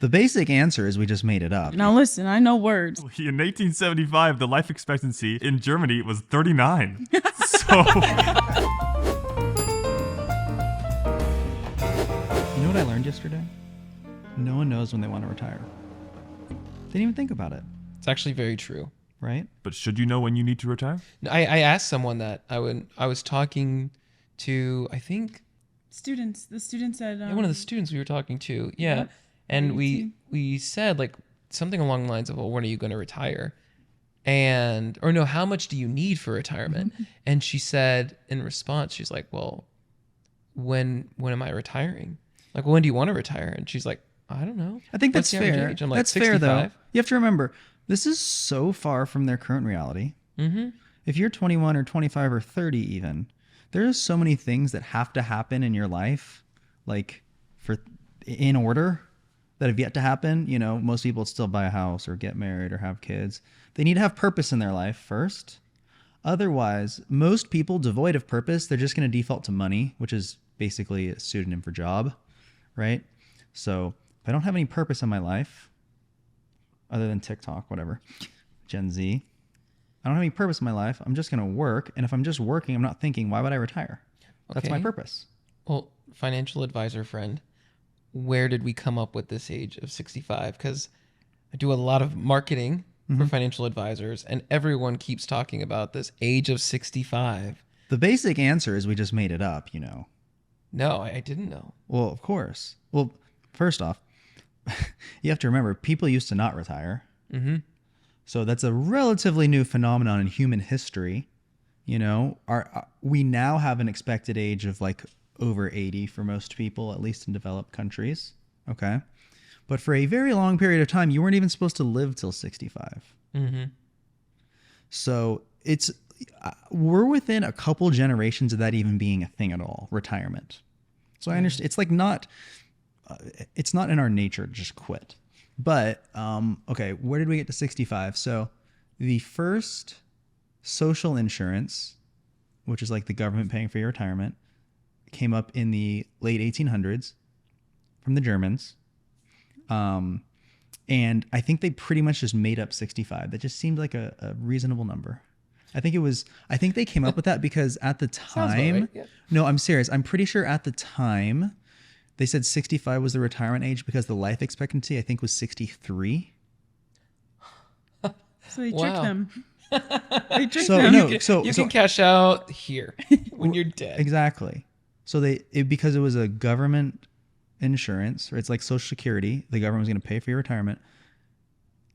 The basic answer is we just made it up. Now listen, I know words. In 1875, the life expectancy in Germany was 39. So, You know what I learned yesterday? No one knows when they want to retire. Didn't even think about it, It's actually very true. right? but should you know when you need to retire? I asked someone that. I was talking to, I think, The students said one of the students we were talking to. Yeah. Yep. And Me we said like something along the lines of, well, when are you going to retire? Or no, how much do you need for retirement? And she said in response, she's like, well, when am I retiring? Like, when do you want to retire? And she's like, I don't know. I think What's that's the average fair. age? I'm like, That's fair, though. 65. You have to remember, this is so far from their current reality. Mm-hmm. If you're 21 or 25 or 30 even, there's so many things that have to happen in your life, like in order, that have yet to happen. You know, most people still buy a house or get married or have kids. They need to have purpose in their life first. Otherwise, most people devoid of purpose, they're just going to default to money, which is basically a pseudonym for job, right? So if I don't have any purpose in my life, other than TikTok, whatever, Gen Z, I don't have any purpose in my life. I'm just going to work. And if I'm just working, I'm not thinking, why would I retire? That's my Okay. purpose. Well, financial advisor friend, where did we come up with this age of 65? Because I do a lot of marketing for financial advisors, and everyone keeps talking about this age of 65. The basic answer is we just made it up, you know. No, I didn't know. Well, of course. Well, first off, you have to remember, people used to not retire. Mm-hmm. So that's a relatively new phenomenon in human history. You know, we now have an expected age of like over 80 for most people, at least in developed countries. Okay. But for a very long period of time, you weren't even supposed to live till 65. Mm-hmm. So we're within a couple generations of that even being a thing at all, retirement. So I understand it's like it's not in our nature to just quit. But, okay, where did we get to 65? So the first social insurance, which is like the government paying for your retirement, came up in the late 1800s from the Germans. And I think they pretty much just made up 65. That just seemed like a reasonable number. I think they came up with that because at the Sounds about time, right, yeah. no, I'm serious. I'm pretty sure at the time they said 65 was the retirement age because the life expectancy, I think, was 63. So they tricked Wow. them. They tricked So them. no, You can cash out here when you're dead. exactly. So because it was a government insurance, or it's like Social Security, the government was going to pay for your retirement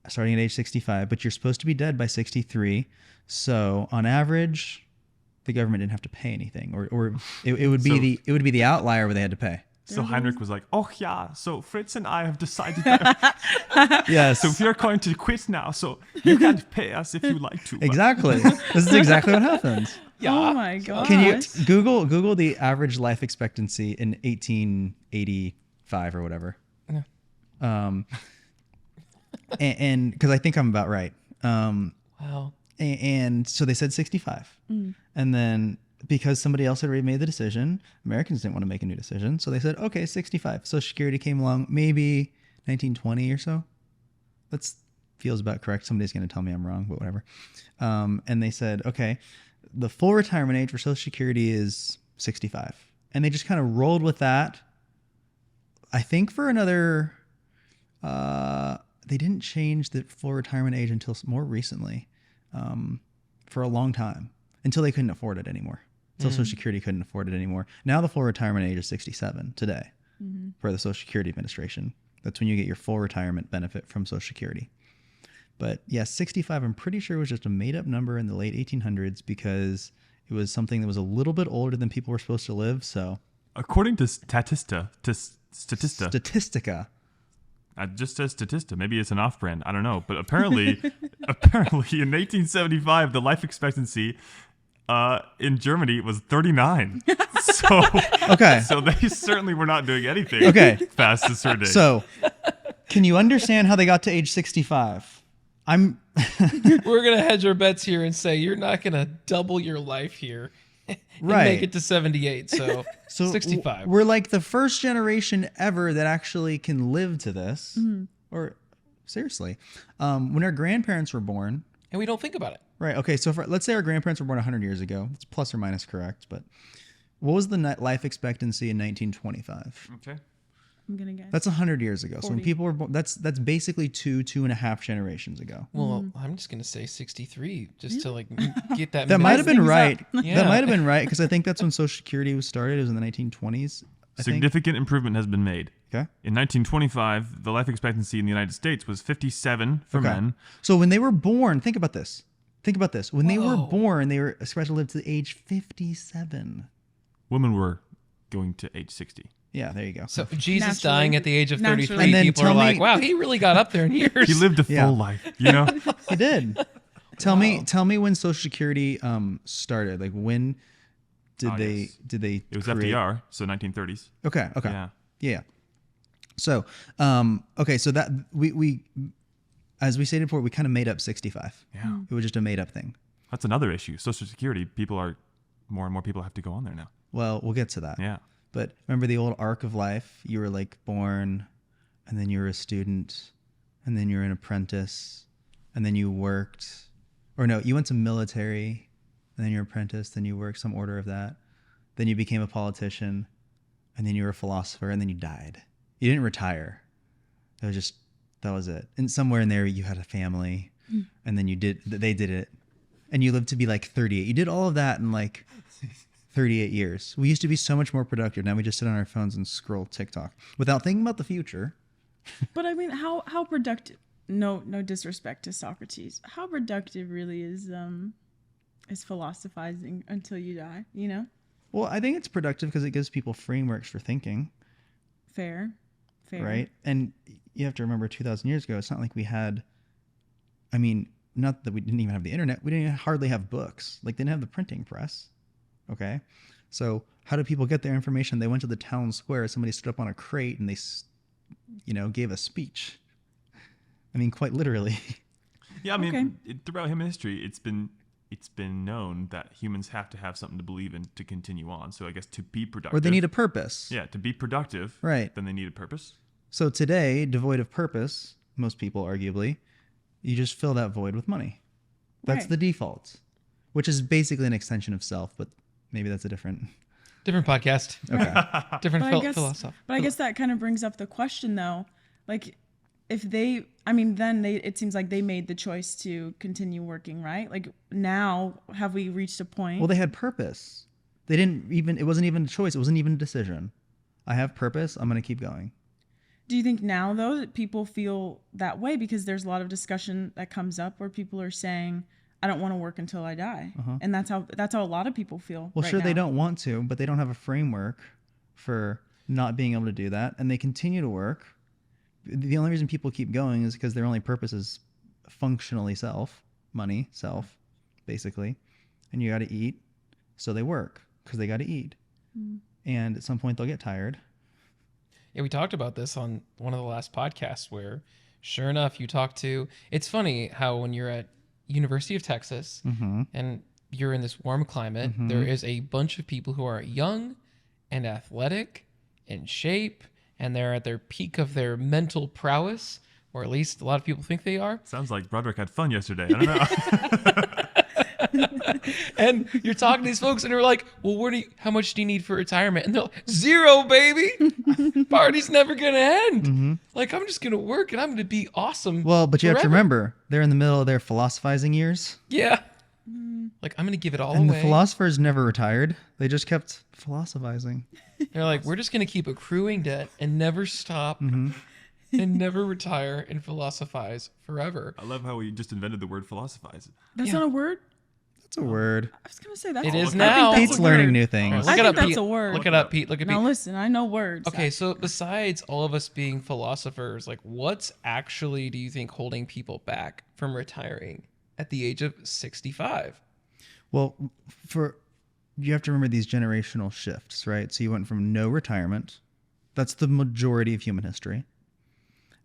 starting at age 65, but you're supposed to be dead by 63. So on average, the government didn't have to pay anything, or it would be the outlier where they had to pay. So Heinrich was like, oh yeah, so Fritz and I have decided that. Yes. So we're going to quit now, so you can't pay us if you like to. but- Exactly. This is exactly what happens. Oh my god. Can you Google the average life expectancy in 1885 or whatever? Yeah. And because I think I'm about right. Wow. And so they said 65. And then because somebody else had already made the decision, Americans didn't want to make a new decision. So they said, okay, 65. Social Security came along maybe 1920 or so. That feels about correct. Somebody's going to tell me I'm wrong, but whatever. And they said, okay, the full retirement age for Social Security is 65. And they just kind of rolled with that. I think for another, they didn't change the full retirement age until more recently, for a long time, until they couldn't afford it anymore. Until Social Security couldn't afford it anymore. Now the full retirement age is 67 today for the Social Security Administration. That's when you get your full retirement benefit from Social Security. But yeah, 65, I'm pretty sure was just a made up number in the late 1800s because it was something that was a little bit older than people were supposed to live. So According to Statista, just says Statista. Maybe it's an off-brand. I don't know. But apparently in 1875, the life expectancy in Germany was 39. So okay. so they certainly were not doing anything Okay. fast as her day. So can you understand how they got to age 65? We're going to hedge our bets here and say you're not going to double your life here Right. make it to 78. So, So 65. We're like the first generation ever that actually can live to this. Or seriously, when our grandparents were born, And we don't think about it. right? Okay, so let's say our grandparents were born 100 years ago. It's plus or minus correct, but what was the life expectancy in 1925? Okay. I'm gonna guess. That's 100 years ago. So when 40. people were born, that's basically two and a half generations ago. Well, I'm just going to say 63 just to like get that. That might have been things right. up. Yeah. That might have been right because I think that's when Social Security was started. It was in the 1920s. I think. Significant improvement has been made. Okay. In 1925, the life expectancy in the United States was 57 for Okay. men. So when they were born, think about this. Think about this. When they were Whoa. born, they were expected to live to the age 57. Women were going to age 60. Yeah, there you go. So Jesus Naturally. dying at the age of 33, Naturally. And then people are tell like, me- wow, he really got up there in years. He lived a full Yeah. life, you know? He did. Tell me when Social Security started. Like when did Ah, they yes. did they It was create- FDR, so 1930s. Okay. Yeah. Yeah. So, okay, so that we as we stated before, we kind of made up 65. Yeah. It was just a made up thing. That's another issue. Social Security, more and more people have to go on there now. Well, we'll get to that. Yeah. But remember the old arc of life? You were like born, and then you were a student, and then you're an apprentice, and then you worked. Or no, you went to military, and then you're an apprentice, then you worked some order of that. Then you became a politician, and then you were a philosopher, and then you died. You didn't retire. That was it. And somewhere in there you had a family, and then they did it. And you lived to be like 38. You did all of that in like 38 years. We used to be so much more productive. Now we just sit on our phones and scroll TikTok without thinking about the future. But I mean, how productive? No disrespect to Socrates. How productive really is philosophizing until you die? You know, Well, I think it's productive because it gives people frameworks for thinking, fair. right? And you have to remember 2,000 years ago, it's not like we had, I mean, not that we didn't even have the internet. We didn't hardly have books. Like they didn't have the printing press. Okay. So how do people get their information? They went to the town square. Somebody stood up on a crate and they, gave a speech. I mean, quite literally. Yeah, I mean, Okay. throughout human history, it's been known that humans have to have something to believe in to continue on. So I guess to be productive. Or they need a purpose. Yeah, to be productive. Right. Then they need a purpose. So today, devoid of purpose, most people arguably, you just fill that void with money. That's Right. the default, which is basically an extension of self, but maybe that's a different. Different podcast. Okay. Different But I guess that kind of brings up the question though, like if they, I mean, then it seems like they made the choice to continue working, right? Like now, have we reached a point? Well, they had purpose. It wasn't even a choice. It wasn't even a decision. I have purpose. I'm going to keep going. Do you think now though that people feel that way because there's a lot of discussion that comes up where people are saying, I don't want to work until I die. And that's how a lot of people feel. Well, right sure, they now. don't want to, but they don't have a framework for not being able to do that. And they continue to work. The only reason people keep going is because their only purpose is functionally money, basically. And you got to eat. So they work because they got to eat. And at some point they'll get tired. Yeah, we talked about this on one of the last podcasts where, sure enough, it's funny how when you're at University of Texas and you're in this warm climate, there is a bunch of people who are young and athletic, in shape, and they're at their peak of their mental prowess, or at least a lot of people think they are. Sounds like Broderick had fun yesterday. I don't know. And you're talking to these folks and they're like, well, how much do you need for retirement? And they're like, 0, baby. Party's never going to end. Like, I'm just going to work and I'm going to be awesome. Well, but you have to forever. remember, they're in the middle of their philosophizing years. Yeah. Like, I'm going to give it all And away. the philosophers never retired. They just kept philosophizing. They're like, we're just going to keep accruing debt and never stop and never retire and philosophize forever. I love how we just invented the word philosophize. That's Yeah. not a word. That's a word. I was gonna say that's It is I think now. that's Pete's a learning word. new All things. right, I look it think up, that's Pete. a word. Look it up, Pete. Look at Now Pete. listen, I know words. Okay, so besides all of us being philosophers, like what's actually do you think holding people back from retiring at the age of 65? Well, you have to remember these generational shifts, right? So you went from no retirement. That's the majority of human history.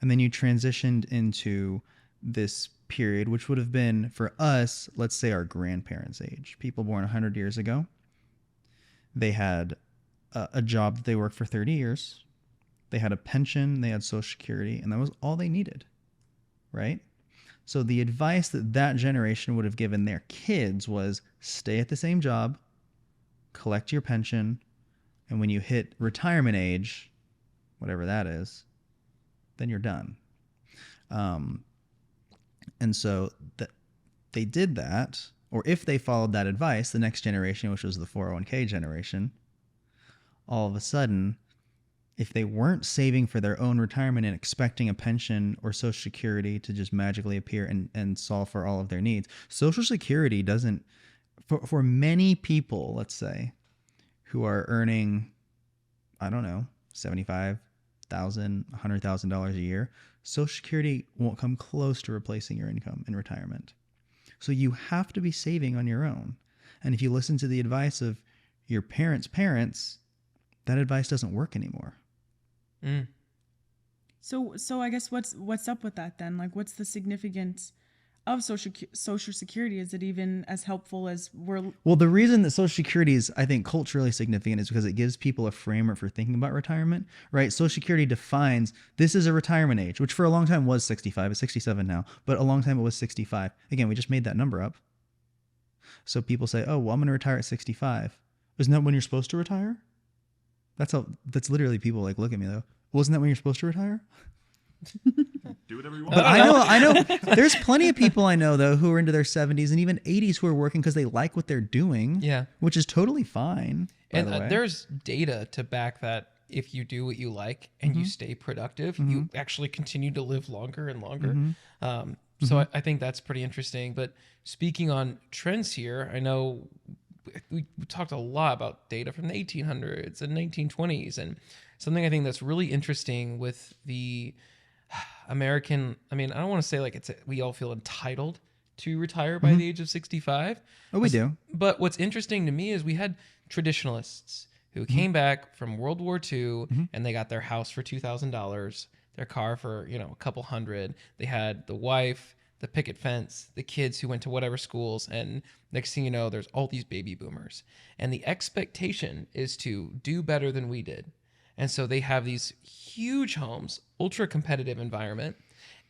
And then you transitioned into this period, which would have been for us, let's say our grandparents' age, people born 100 years ago. They had a job that they worked for 30 years. They had a pension, they had Social Security, and that was all they needed, right? So the advice that that generation would have given their kids was stay at the same job, collect your pension, and when you hit retirement age, whatever that is, then you're done. And so they did that, or if they followed that advice, the next generation, which was the 401k generation, all of a sudden, if they weren't saving for their own retirement and expecting a pension or Social Security to just magically appear and solve for all of their needs, Social Security doesn't, for many people, let's say, who are earning, I don't know, $75,000, $100,000 a year, Social Security won't come close to replacing your income in retirement. So you have to be saving on your own. And if you listen to the advice of your parents' parents, that advice doesn't work anymore. Mm. So I guess what's up with that then? Like, what's the significance of Social Security? Is it even as helpful as we're? Well, the reason that Social Security is, I think, culturally significant is because it gives people a framework for thinking about retirement, right? Social Security defines this is a retirement age, which for a long time was 65. It's 67 now, but a long time it was 65. Again, we just made that number up. So people say, oh, well, I'm going to retire at 65. Isn't that when you're supposed to retire? That's literally people like look at me though. Wasn't that when you're supposed to retire? Do whatever you want. But I know there's plenty of people I know though who are into their 70s and even 80s who are working because they like what they're doing. Yeah. Which is totally fine. And there's data to back that if you do what you like and you stay productive, you actually continue to live longer and longer. So I think that's pretty interesting. But speaking on trends here, I know we talked a lot about data from the 1800s and 1920s, and something I think that's really interesting with the American, I mean, I don't want to say like we all feel entitled to retire by the age of 65. Oh, we do. But what's interesting to me is we had traditionalists who came back from World War II and they got their house for $2,000, their car for, a couple hundred. They had the wife, the picket fence, the kids who went to whatever schools, and next thing you know, there's all these baby boomers. And the expectation is to do better than we did. And so they have these huge homes, ultra competitive environment,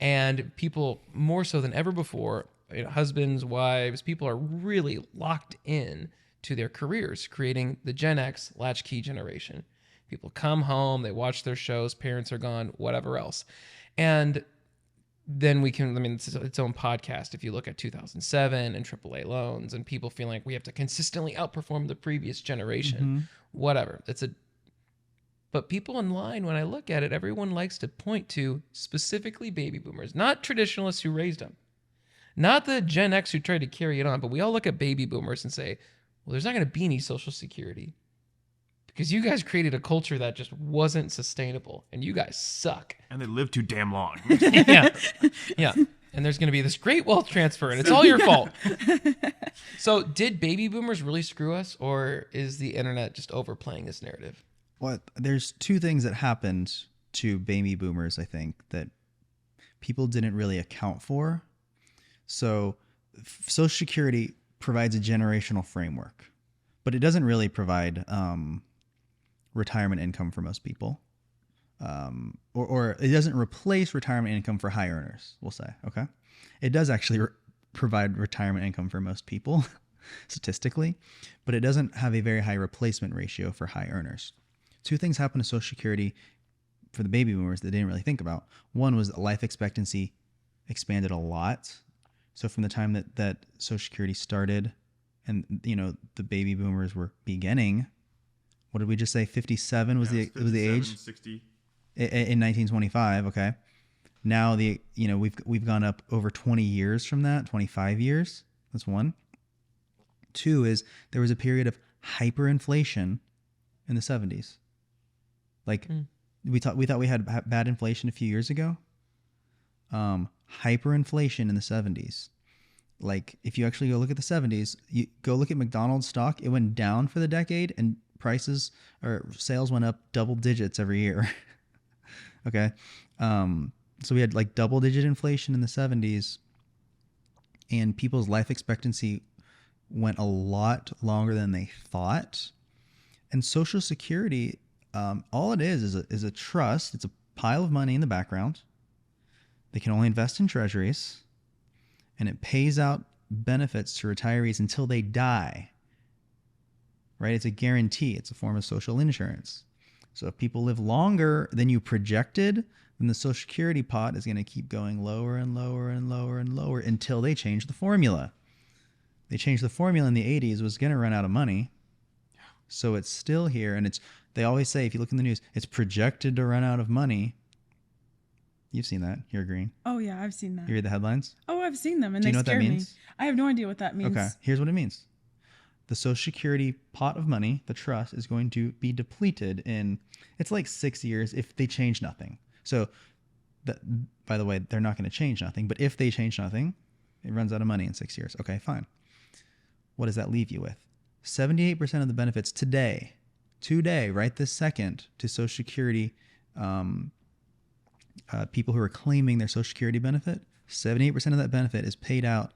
and people more so than ever before, husbands, wives, people are really locked in to their careers, creating the Gen X latchkey generation. People come home, they watch their shows, parents are gone, whatever else. And then it's its own podcast. If you look at 2007 and AAA loans and people feel like we have to consistently outperform the previous generation, whatever. But people in line, when I look at it, everyone likes to point to specifically baby boomers, not traditionalists who raised them, not the Gen X who tried to carry it on, but we all look at baby boomers and say, well, there's not going to be any Social Security because you guys created a culture that just wasn't sustainable and you guys suck. And they live too damn long. Yeah. And there's going to be this great wealth transfer and it's all your fault. So did baby boomers really screw us, or is the internet just overplaying this narrative? Well, there's two things that happened to baby boomers, I think, that people didn't really account for. So Social Security provides a generational framework, but it doesn't really provide retirement income for most people. Or it doesn't replace retirement income for high earners, we'll say, okay? It does actually provide retirement income for most people, statistically, but it doesn't have a very high replacement ratio for high earners. Two things happened to Social Security for the baby boomers that they didn't really think about. One was that life expectancy expanded a lot. So from the time that Social Security started and, the baby boomers were beginning, what did we just say? 57 was the age? 60. In 1925, okay. Now we've gone up over 20 years from that, 25 years. That's one. Two is there was a period of hyperinflation in the 70s. Like we thought we had bad inflation a few years ago. Hyperinflation in the 70s. Like if you actually go look at the 70s, you go look at McDonald's stock, it went down for the decade and prices or sales went up double digits every year. Okay. So we had like double digit inflation in the 70s and people's life expectancy went a lot longer than they thought. And Social Security, all it is a trust. It's a pile of money in the background. They can only invest in treasuries, and it pays out benefits to retirees until they die. Right? It's a guarantee. It's a form of social insurance. So if people live longer than you projected, then the Social Security pot is going to keep going lower and lower and lower and lower until they change the formula. They changed the formula in the 80s, was going to run out of money. So it's still here. And they always say, if you look in the news, it's projected to run out of money. You've seen that. You're agreeing. Oh, yeah, I've seen that. You read the headlines? Oh, I've seen them, and Do you they know what that scare me. means? I have no idea what that means. Okay, here's what it means. The Social Security pot of money, the trust, is going to be depleted in, it's like 6 years if they change nothing. So, by the way, they're not going to change nothing. But if they change nothing, it runs out of money in 6 years. Okay, fine. What does that leave you with? 78% of the benefits today, right this second, to Social Security people who are claiming their Social Security benefit, 78% of that benefit is paid out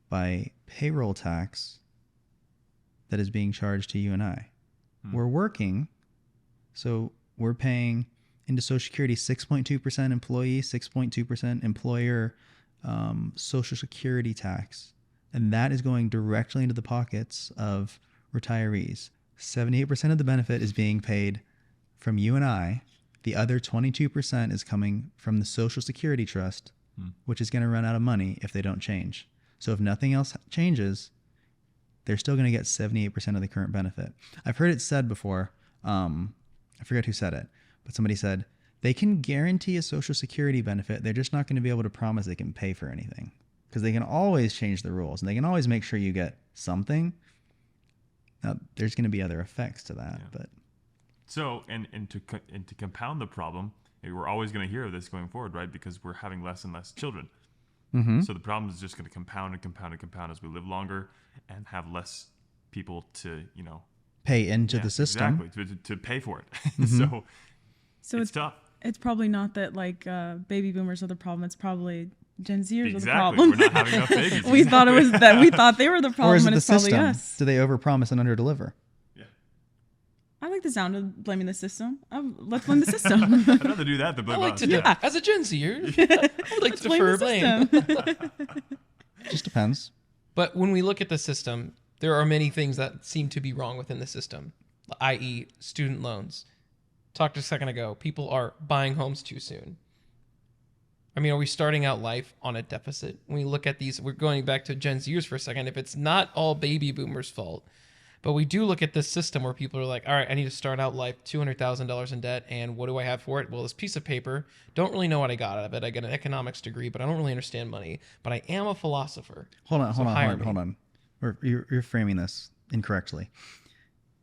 by payroll tax that is being charged to you and I. We're working, so we're paying into Social Security 6.2% employee, 6.2% employer Social Security tax. And that is going directly into the pockets of retirees. 78% of the benefit is being paid from you and I. The other 22% is coming from the Social Security Trust, which is going to run out of money if they don't change. So if nothing else changes, they're still going to get 78% of the current benefit. I've heard it said before, I forget who said it, but somebody said, they can guarantee a Social Security benefit. They're just not going to be able to promise they can pay for anything, because they can always change the rules and they can always make sure you get something. Now, there's going to be other effects to that, but. So, and to compound the problem, we're always going to hear of this going forward, right? Because we're having less and less children. Mm-hmm. So the problem is just going to compound and compound and compound as we live longer and have less people to, pay into the system. Exactly, to pay for it. Mm-hmm. So it's tough. It's probably not that baby boomers are the problem. It's probably Gen Zers are the Exactly. problem. We're not having enough babies. We thought it was that. We thought they were the problem, Or is it and the it's probably system? us. Do they overpromise and underdeliver? I like the sound of blaming the system. Let's blame the system. I'd rather do that than blame I like us. to do that. As a Gen Zer, I would like to defer blame. Just depends. But when we look at the system, there are many things that seem to be wrong within the system, i.e. student loans. Talked a second ago, people are buying homes too soon. I mean, are we starting out life on a deficit? When we look at these, we're going back to Gen Zers for a second. If it's not all baby boomers' fault, but we do look at this system where people are like, all right, I need to start out life $200,000 in debt. And what do I have for it? Well, this piece of paper, don't really know what I got out of it. I got an economics degree, but I don't really understand money. But I am a philosopher. Hold on. You're framing this incorrectly.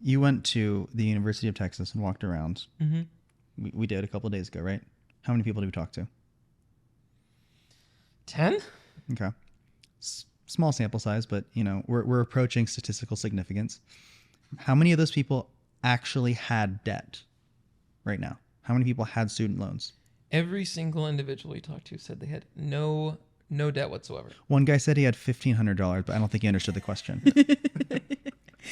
You went to the University of Texas and walked around. Mm-hmm. We did a couple of days ago, right? How many people did we talk to? 10? Okay. Small sample size, but we're approaching statistical significance. How many of those people actually had debt right now? How many people had student loans? Every single individual we talked to said they had no debt whatsoever. One guy said he had $1,500, but I don't think he understood the question.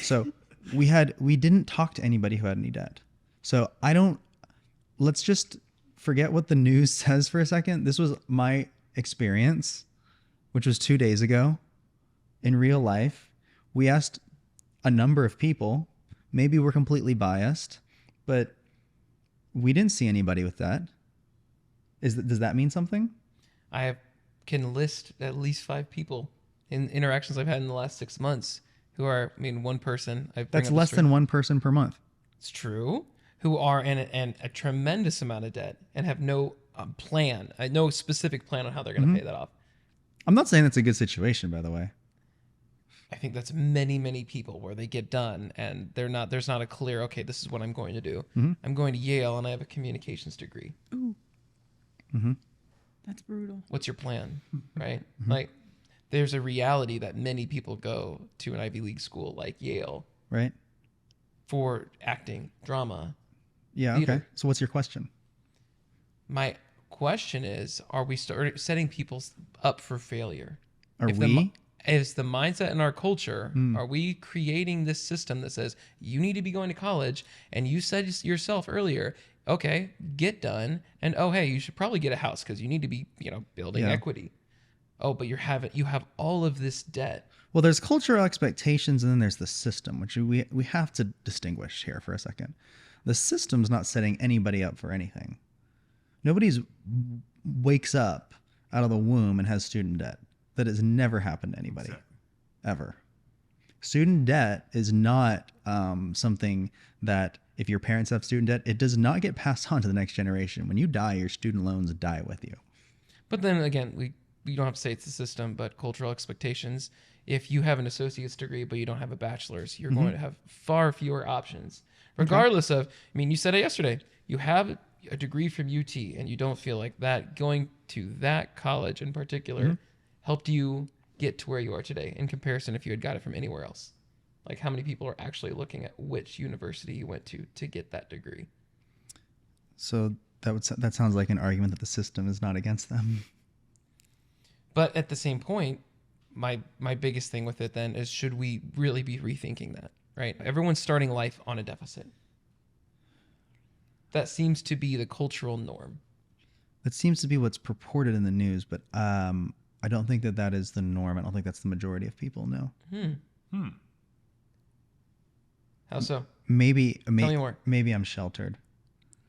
So we didn't talk to anybody who had any debt. So let's just forget what the news says for a second. This was my experience, which was 2 days ago. In real life, we asked a number of people. Maybe we're completely biased, but we didn't see anybody with that. Does that mean something? I can list at least 5 people in interactions I've had in the last 6 months who are, one person. That's less than one person per month. It's true. Who are in a tremendous amount of debt and have no plan, no specific plan on how they're going to pay that off. I'm not saying that's a good situation, by the way. I think that's many, many people where they get done and there's not a clear, okay, this is what I'm going to do. Mm-hmm. I'm going to Yale and I have a communications degree. Ooh. Mm-hmm. That's brutal. What's your plan? Right? Mm-hmm. There's a reality that many people go to an Ivy League school like Yale. Right. For acting, drama. Yeah. theater. Okay. So what's your question? My question is, are we setting people up for failure? Are we? is the mindset in our culture, are we creating this system that says you need to be going to college? And you said yourself earlier, okay, get done. And oh, hey, you should probably get a house because you need to be, building equity. Oh, but you have all of this debt. Well, there's cultural expectations and then there's the system, which we have to distinguish here for a second. The system's not setting anybody up for anything. Nobody's wakes up out of the womb and has student debt. That has never happened to anybody, ever. Student debt is not something that if your parents have student debt, it does not get passed on to the next generation. When you die, your student loans die with you. But then again, we don't have to say it's the system, but cultural expectations. If you have an associate's degree but you don't have a bachelor's, you're going to have far fewer options. Regardless of, you said it yesterday, you have a degree from UT and you don't feel like that going to that college in particular helped you get to where you are today in comparison if you had got it from anywhere else. Like how many people are actually looking at which university you went to get that degree? So that sounds like an argument that the system is not against them. But at the same point, my biggest thing with it then is, should we really be rethinking that, right? Everyone's starting life on a deficit. That seems to be the cultural norm. That seems to be what's purported in the news, but I don't think that is the norm. I don't think that's the majority of people, no. How so? Maybe Tell me more. Maybe I'm sheltered.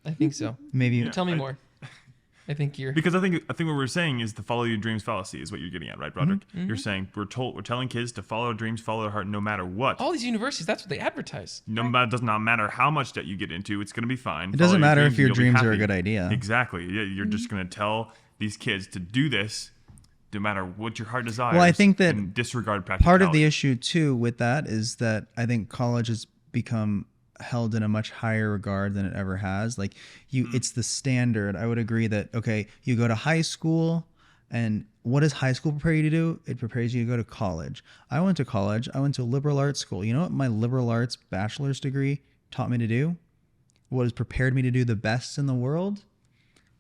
I think so. Maybe Yeah, Tell me more. I think you're... Because I think what we're saying is the follow your dreams fallacy is what you're getting at, right, Broderick? You're saying we're telling kids to follow their dreams, follow their heart, no matter what. All these universities, that's what they advertise. It does not matter how much debt you get into, it's going to be fine. It doesn't Follow matter if your you'll be dreams are a happy. good idea. Exactly. Yeah, you're just going to tell these kids to do this, no matter what your heart desires. Well, I think that and disregard practicality. part of the issue too with that is that I think college has become held in a much higher regard than it ever has. Like it's the standard. I would agree that, okay, you go to high school, and what does high school prepare you to do? It prepares you to go to college. I went to college. I went to a liberal arts school. You know what my liberal arts bachelor's degree taught me to do? What has prepared me to do the best in the world?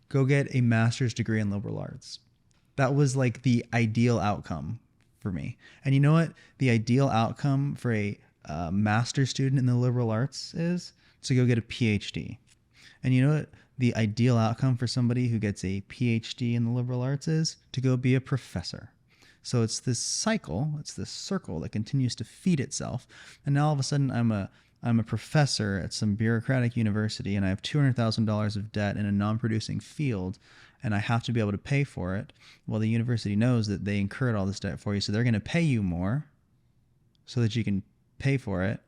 Go get a master's degree in liberal arts. That was like the ideal outcome for me. And you know what? The ideal outcome for a master's student in the liberal arts is to go get a PhD. And you know what the ideal outcome for somebody who gets a PhD in the liberal arts is? To go be a professor. So it's this cycle, it's this circle that continues to feed itself. And now all of a sudden I'm a professor at some bureaucratic university and I have $200,000 of debt in a non-producing field and I have to be able to pay for it. Well, the university knows that they incurred all this debt for you, so they're going to pay you more so that you can pay for it.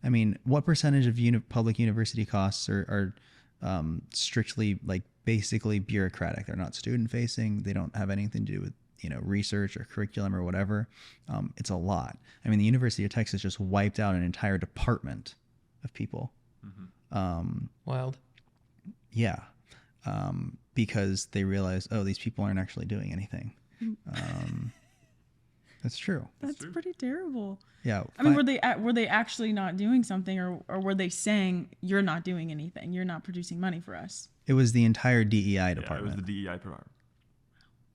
I mean, what percentage of public university costs are strictly like basically bureaucratic? They're not student facing. They don't have anything to do with research or curriculum or whatever. It's a lot. I mean, the University of Texas just wiped out an entire department of people. Wild. Yeah. Because they realized, oh, these people aren't actually doing anything. That's true. That's pretty terrible. Yeah. I mean, were they actually not doing something, or were they saying you're not doing anything? You're not producing money for us. It was the entire DEI Yeah, department. it was the DEI department.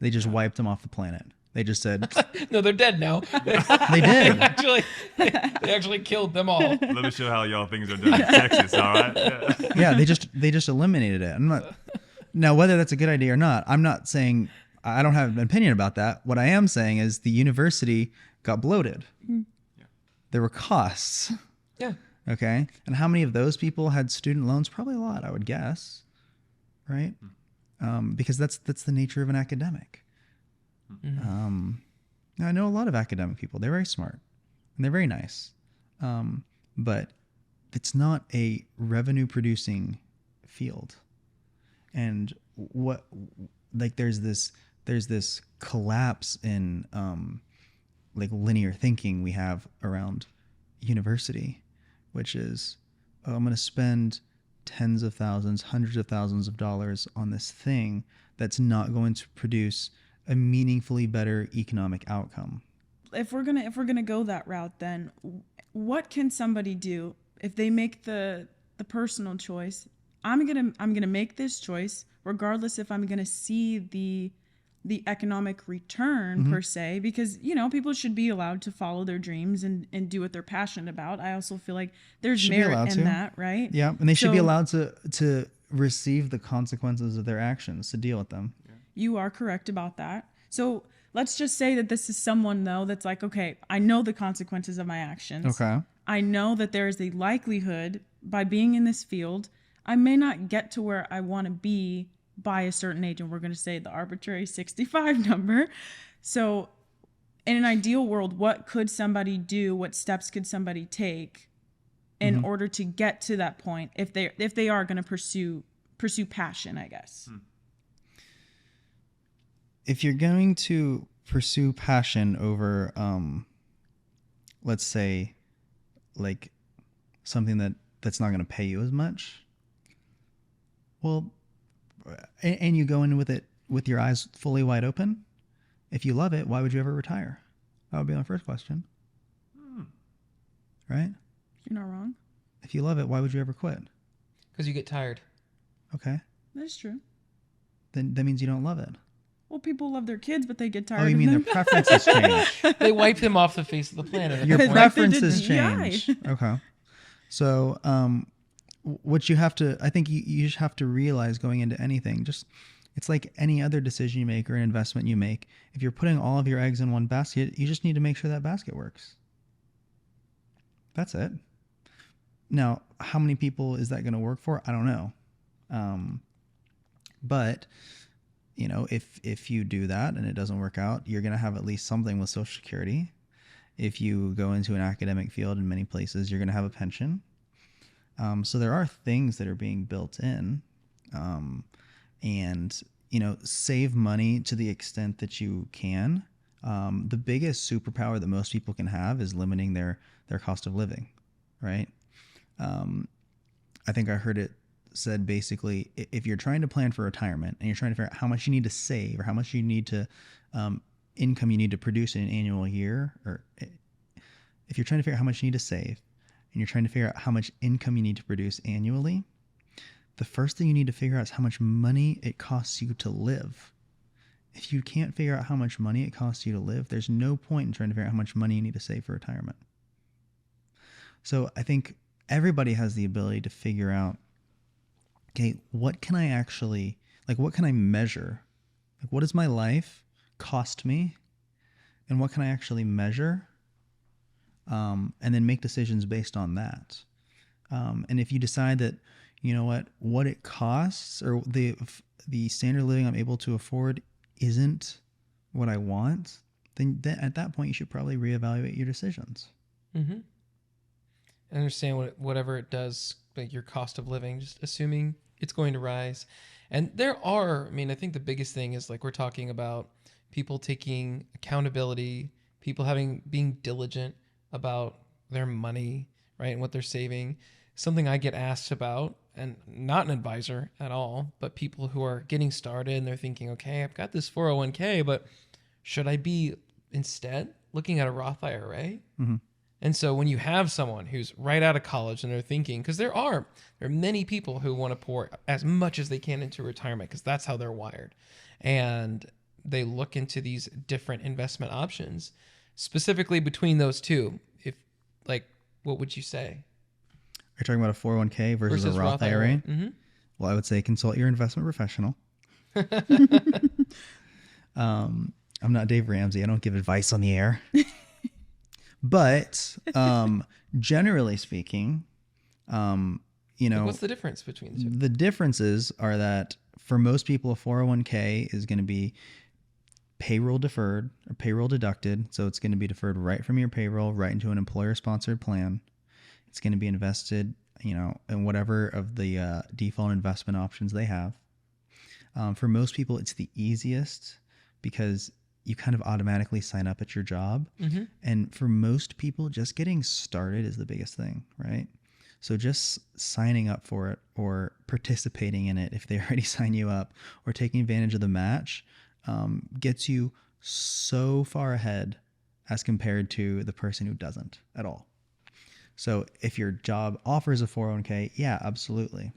They just wiped them off the planet. They just said No, they're dead now. they did. They actually killed them all. Let me show how y'all things are done in Texas, all right? Yeah. Yeah, they just eliminated it. I'm not now whether that's a good idea or not. I'm not saying I don't have an opinion about that. What I am saying is the university got bloated. Yeah. There were costs. Yeah. Okay, and how many of those people had student loans? Probably a lot, I would guess. Right. Because that's the nature of an academic. I know a lot of academic people. They're very smart and they're very nice, but it's not a revenue producing field. And there's this collapse in like linear thinking we have around university, which is, oh, I'm going to spend tens of thousands, hundreds of thousands of dollars on this thing that's not going to produce a meaningfully better economic outcome. If we're gonna go that route, then what can somebody do if they make the personal choice? I'm gonna make this choice regardless if I'm gonna see the the economic return per se, because, you know, people should be allowed to follow their dreams and do what they're passionate about. I also feel like there's Should be merit allowed in to. that, right? Yeah, and they should be So- allowed to receive the consequences of their actions, to deal with them. You are correct about that. So let's just say that this is someone, though, that's like, okay, I know the consequences of my actions. Okay. I know that there is a likelihood by being in this field, I may not get to where I want to be by a certain age. And we're going to say the arbitrary 65 number. So in an ideal world, what could somebody do? What steps could somebody take in order to get to that point if they are going to pursue passion, I guess? If you're going to pursue passion over, let's say, like something that's not going to pay you as much, well, and you go in with it with your eyes fully wide open, if you love it, why would you ever retire? That would be my first question. Right? You're not wrong. If you love it, why would you ever quit? Because you get tired. Okay. That's true. Then that means you don't love it. Well, people love their kids, but they get tired Oh, you of mean their them. preferences change. They wipe them off the face of the planet. at Your that point. Like they did preferences DEI. change. Okay. So, what you have to, I think you just have to realize going into anything, just, it's like any other decision you make or an investment you make. If you're putting all of your eggs in one basket, you just need to make sure that basket works. That's it. Now, how many people is that going to work for? I don't know. But you know, if you do that and it doesn't work out, you're going to have at least something with Social Security. If you go into an academic field in many places, you're going to have a pension. So there are things that are being built in, and, you know, save money to the extent that you can. The biggest superpower that most people can have is limiting their cost of living, right? I think I heard it said basically, if you're trying to plan for retirement and you're trying to figure out how much you need to save or how much you need to income you need to produce in an annual year, or if you're trying to figure out how much you need to save and you're trying to figure out how much income you need to produce annually, the first thing you need to figure out is how much money it costs you to live. If you can't figure out how much money it costs you to live, there's no point in trying to figure out how much money you need to save for retirement. So I think everybody has the ability to figure out, okay, what can I actually, like, what can I measure? Like, what does my life cost me? And what can I actually measure? And then make decisions based on that. And if you decide that, you know what it costs, or the standard of living I'm able to afford isn't what I want, then at that point you should probably reevaluate your decisions. Mm-hmm. I understand whatever it does, like your cost of living, just assuming it's going to rise. And there are, I mean, I think the biggest thing is, like, we're talking about people taking accountability, people being diligent about their money, right, and what they're saving. Something I get asked about, and not an advisor at all, but people who are getting started and they're thinking, okay, I've got this 401k, but should I be instead looking at a Roth IRA? Mm-hmm. And so when you have someone who's right out of college and they're thinking, because there are many people who want to pour as much as they can into retirement because that's how they're wired. And they look into these different investment options, specifically between those two. If, like, what would you say? You're talking about a 401k versus a Roth IRA? Mm-hmm. Well, I would say consult your investment professional. I'm not Dave Ramsey. I don't give advice on the air. But generally speaking, you know, What's the difference between the two? the differences are that for most people, a 401k is going to be payroll deferred or payroll deducted. So it's going to be deferred right from your payroll, right into an employer-sponsored plan. It's going to be invested, you know, in whatever of the default investment options they have. For most people, it's the easiest because you kind of automatically sign up at your job. Mm-hmm. And for most people, just getting started is the biggest thing, right? So just signing up for it or participating in it if they already sign you up, or taking advantage of the match, gets you so far ahead as compared to the person who doesn't at all. So if your job offers a 401k, yeah, absolutely.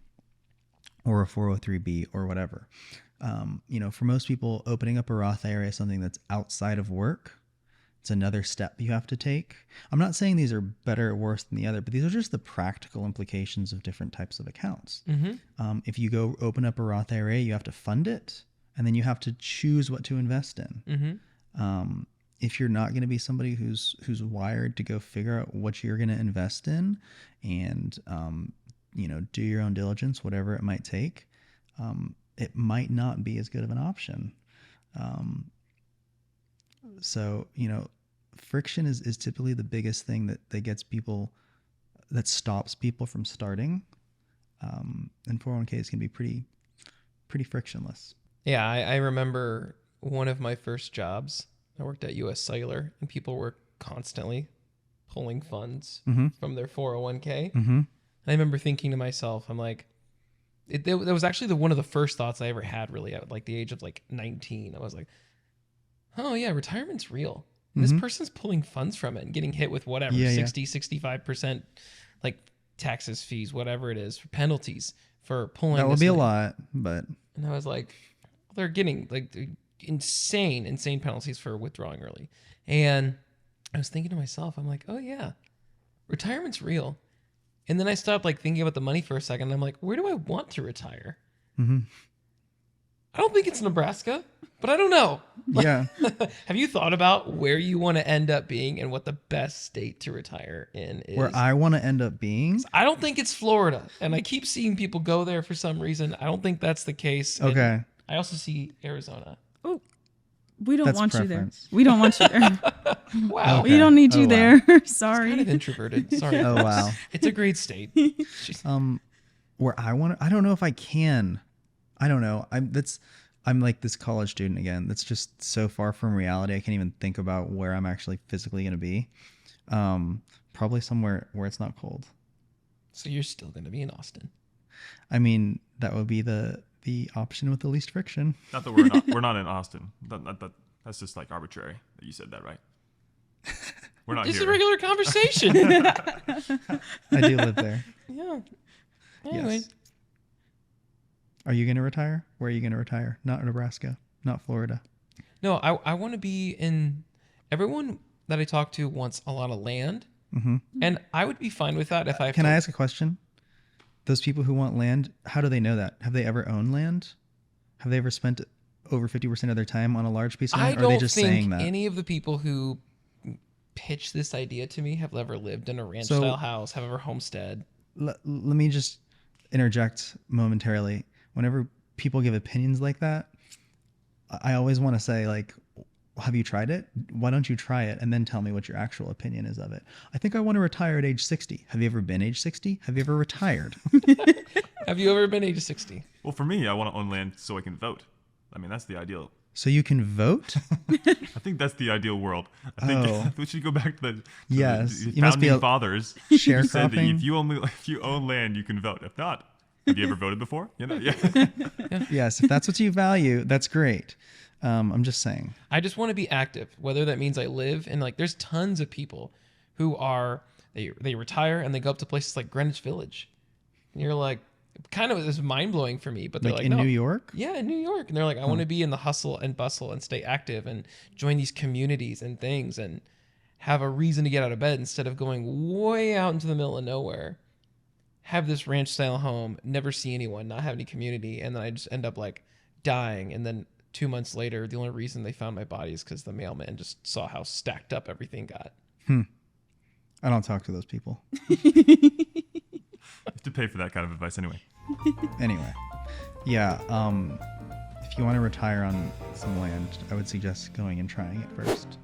Or a 403b or whatever. For most people, opening up a Roth IRA is something that's outside of work. It's another step you have to take. I'm not saying these are better or worse than the other, but these are just the practical implications of different types of accounts. If you go open up a Roth IRA, you have to fund it, and then you have to choose what to invest in. If you're not going to be somebody who's wired to go figure out what you're going to invest in and, do your own diligence, whatever it might take, it might not be as good of an option. So, friction is typically the biggest thing that gets people, that stops people from starting. And 401ks can be pretty frictionless. Yeah, I remember one of my first jobs. I worked at U.S. Cellular, and people were constantly pulling funds from their 401k. And I remember thinking to myself, I'm like, that was actually one of the first thoughts I ever had, really, at like the age of like 19. I was like, oh yeah, retirement's real. And this person's pulling funds from it and getting hit with whatever, 65% like taxes, fees, whatever it is, for penalties for pulling. That would be a lot, but. And I was like, they're getting like insane penalties for withdrawing early. And I was thinking to myself, I'm like, oh yeah, retirement's real. And then I stopped like thinking about the money for a second. And I'm like, where do I want to retire? I don't think it's Nebraska, but I don't know. Yeah. Have you thought about where you want to end up being and what the best state to retire in is? Where I want to end up being? I don't think it's Florida. And I keep seeing people go there for some reason. I don't think that's the case. Okay. And I also see Arizona. Oh, we don't That's want preference. you there. We don't want you there. Wow. Okay. We don't need you Oh, wow. there. Sorry. Kind of introverted. Sorry. Oh, wow. It's a great state. Jeez. Where I want to, I don't know if I can. I don't know. I'm like this college student again. That's just so far from reality. I can't even think about where I'm actually physically going to be. Probably somewhere where it's not cold. So you're still going to be in Austin. I mean, that would be the option with the least friction. Not that we're not in Austin. That's just like arbitrary that you said that, right? We're not It's here. a regular conversation. I do live there. Yeah. Anyway. Yes. Are you going to retire? Where are you going to retire? Not Nebraska, not Florida. No, I want to be in. Everyone that I talk to wants a lot of land, and I would be fine with that if I. Can I ask a question? Those people who want land, how do they know that? Have they ever owned land? Have they ever spent over 50% of their time on a large piece of land? Or are they just saying that? Any of the people who pitch this idea to me have ever lived in a ranch-style house, have ever homestead. Let me just interject momentarily. Whenever people give opinions like that, I always want to say, like, have you tried it? Why don't you try it and then tell me what your actual opinion is of it? I think I want to retire at age 60. Have you ever been age 60? Have you ever retired? Have you ever been age 60? Well, for me, I want to own land so I can vote. I mean, that's the ideal. So you can vote? I think that's the ideal world. I think we should go back to the Yes. the You must be founding fathers who said that sharecropping. if you own land, you can vote. If not, have you ever voted before? Yeah. Yes, if that's what you value, that's great. I'm just saying. I just want to be active, whether that means I live in, like, there's tons of people who are, they retire and they go up to places like Greenwich Village. And you're like, kind of is mind blowing for me, but they're like in no. New York? Yeah, in New York. And they're like, I want to be in the hustle and bustle and stay active and join these communities and things and have a reason to get out of bed instead of going way out into the middle of nowhere. Have this ranch style home, never see anyone, not have any community, and then I just end up like dying. And then 2 months later, the only reason they found my body is because the mailman just saw how stacked up everything got. I don't talk to those people. You have to pay for that kind of advice anyway. Anyway, yeah. If you want to retire on some land, I would suggest going and trying it first.